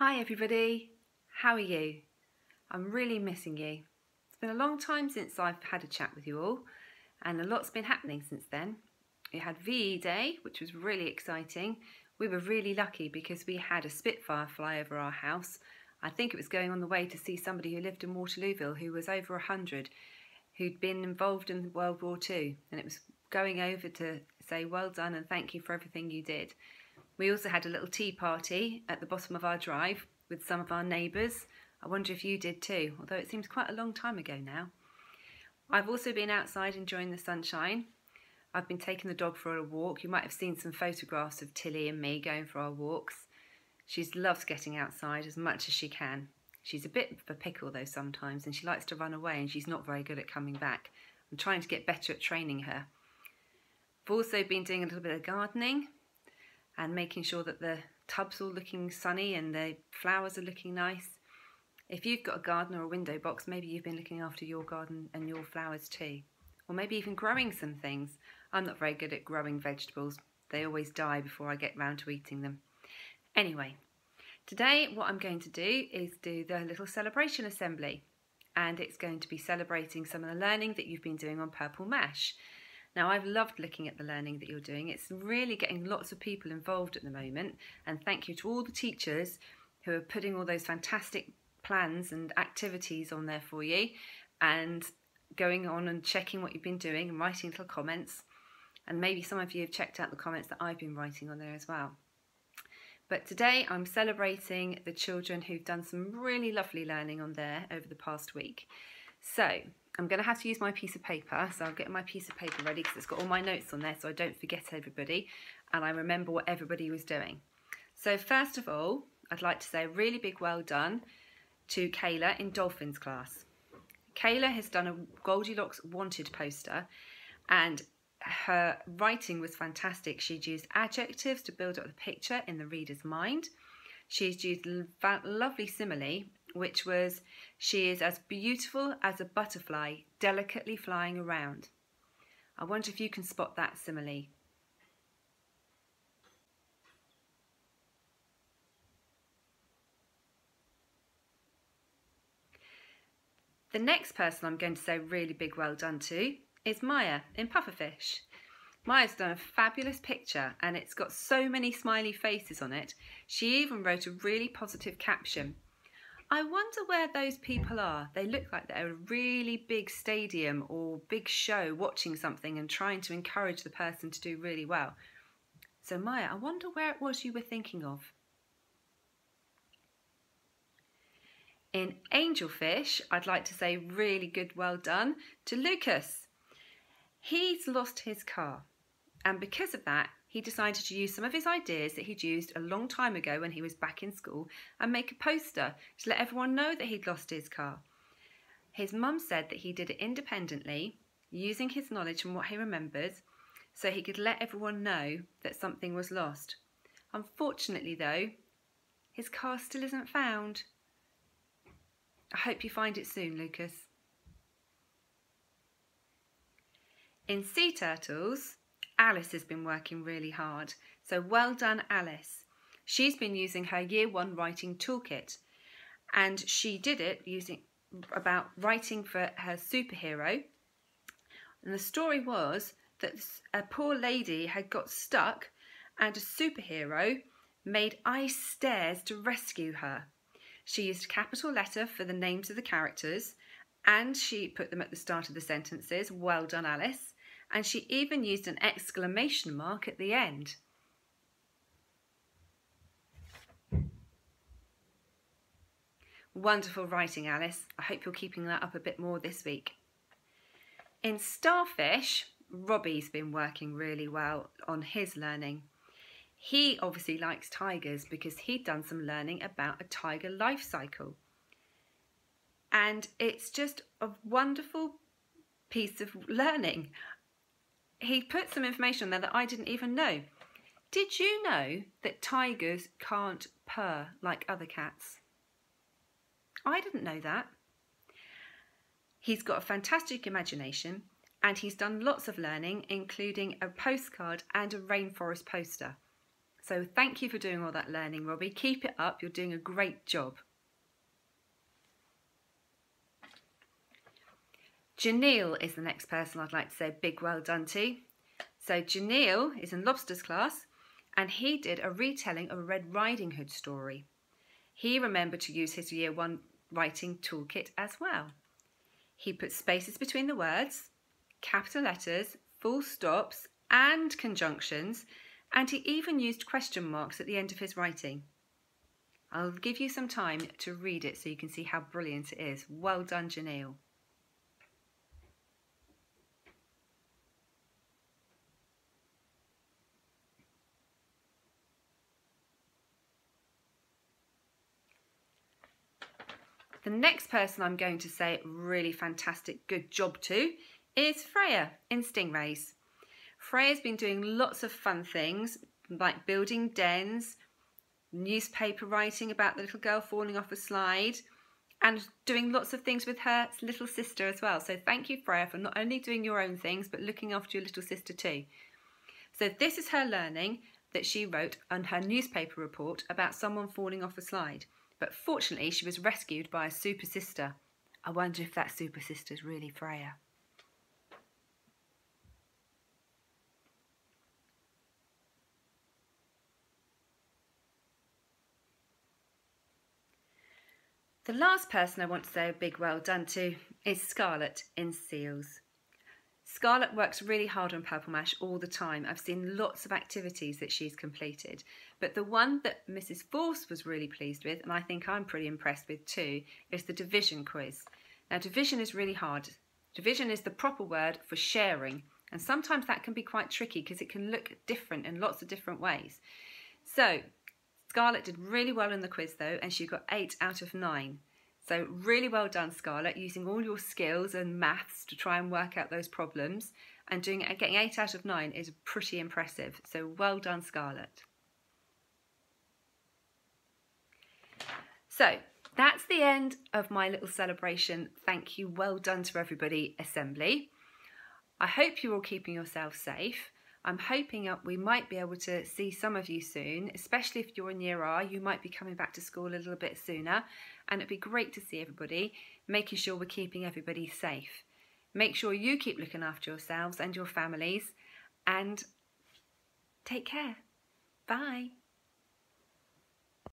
Hi everybody, how are you? I'm really missing you. It's been a long time since I've had a chat with you all, and a lot's been happening since then. We had VE Day, which was really exciting. We were really lucky because we had a Spitfire fly over our house. I think it was going on the way to see somebody who lived in Waterlooville who was over 100, who'd been involved in World War II, and it was going over to say well done and thank you for everything you did. We also had a little tea party at the bottom of our drive with some of our neighbours. I wonder if you did too, although it seems quite a long time ago now. I've also been outside enjoying the sunshine. I've been taking the dog for a walk. You might have seen some photographs of Tilly and me going for our walks. She loves getting outside as much as she can. She's a bit of a pickle though sometimes, and she likes to run away, and she's not very good at coming back. I'm trying to get better at training her. I've also been doing a little bit of gardening and making sure that the tub's all looking sunny and the flowers are looking nice. If you've got a garden or a window box, maybe you've been looking after your garden and your flowers too. Or maybe even growing some things. I'm not very good at growing vegetables. They always die before I get round to eating them. Anyway, today what I'm going to do is do the little celebration assembly. And it's going to be celebrating some of the learning that you've been doing on Purple Mesh. Now, I've loved looking at the learning that you're doing. It's really getting lots of people involved at the moment, and thank you to all the teachers who are putting all those fantastic plans and activities on there for you, and going on and checking what you've been doing and writing little comments. And maybe some of you have checked out the comments that I've been writing on there as well. But today I'm celebrating the children who've done some really lovely learning on there over the past week. So I'm going to have to use my piece of paper, so I'll get my piece of paper ready because it's got all my notes on there so I don't forget everybody and I remember what everybody was doing. So first of all, I'd like to say a really big well done to Kayla in Dolphins class. Kayla has done a Goldilocks Wanted poster, and her writing was fantastic. She'd used adjectives to build up the picture in the reader's mind. She's used lovely simile, which was, she is as beautiful as a butterfly delicately flying around. I wonder if you can spot that simile. The next person I'm going to say really big well done to is Maya in Pufferfish. Maya's done a fabulous picture and it's got so many smiley faces on it. She even wrote a really positive caption. I wonder where those people are. They look like they're a really big stadium or big show watching something and trying to encourage the person to do really well. So Maya, I wonder where it was you were thinking of. In Angelfish, I'd like to say really good well done to Lucas. He's lost his car, and because of that, he decided to use some of his ideas that he'd used a long time ago when he was back in school and make a poster to let everyone know that he'd lost his car. His mum said that he did it independently, using his knowledge from what he remembers, so he could let everyone know that something was lost. Unfortunately though, his car still isn't found. I hope you find it soon, Lucas. In Sea Turtles, Alice has been working really hard, so well done Alice. She's been using her Year 1 writing toolkit, and she did it about writing for her superhero. And the story was that a poor lady had got stuck and a superhero made ice stairs to rescue her. She used a capital letter for the names of the characters, and she put them at the start of the sentences, well done Alice, and she even used an exclamation mark at the end. Wonderful writing, Alice. I hope you're keeping that up a bit more this week. In Starfish, Robbie's been working really well on his learning. He obviously likes tigers because he'd done some learning about a tiger life cycle. And it's just a wonderful piece of learning. He put some information on there that I didn't even know. Did you know that tigers can't purr like other cats? I didn't know that. He's got a fantastic imagination and he's done lots of learning, including a postcard and a rainforest poster. So thank you for doing all that learning, Robbie. Keep it up. You're doing a great job. Jenelle is the next person I'd like to say big well done to. So Jenelle is in Lobster's class, and he did a retelling of a Red Riding Hood story. He remembered to use his Year 1 writing toolkit as well. He put spaces between the words, capital letters, full stops and conjunctions, and he even used question marks at the end of his writing. I'll give you some time to read it so you can see how brilliant it is. Well done, Jenelle. The next person I'm going to say really fantastic good job to is Freya in Stingrays. Freya's been doing lots of fun things like building dens, newspaper writing about the little girl falling off a slide, and doing lots of things with her little sister as well. So thank you, Freya, for not only doing your own things but looking after your little sister too. So this is her learning that she wrote on her newspaper report about someone falling off a slide. But fortunately, she was rescued by a super sister. I wonder if that super sister is really Freya. The last person I want to say a big well done to is Scarlett in Seals. Scarlett works really hard on Purple Mash all the time. I've seen lots of activities that she's completed, but the one that Mrs. Force was really pleased with, and I think I'm pretty impressed with too, is the division quiz. Now, division is really hard. Division is the proper word for sharing, and sometimes that can be quite tricky because it can look different in lots of different ways. So Scarlett did really well in the quiz though, and she got 8 out of 9. So really well done, Scarlett, using all your skills and maths to try and work out those problems, and getting 8 out of 9 is pretty impressive. So well done, Scarlett. So that's the end of my little celebration. Thank you, well done to everybody assembly. I hope you're all keeping yourself safe. I'm hoping we might be able to see some of you soon, especially if you're in Year R. You might be coming back to school a little bit sooner, and it'd be great to see everybody, making sure we're keeping everybody safe. Make sure you keep looking after yourselves and your families, and take care. Bye.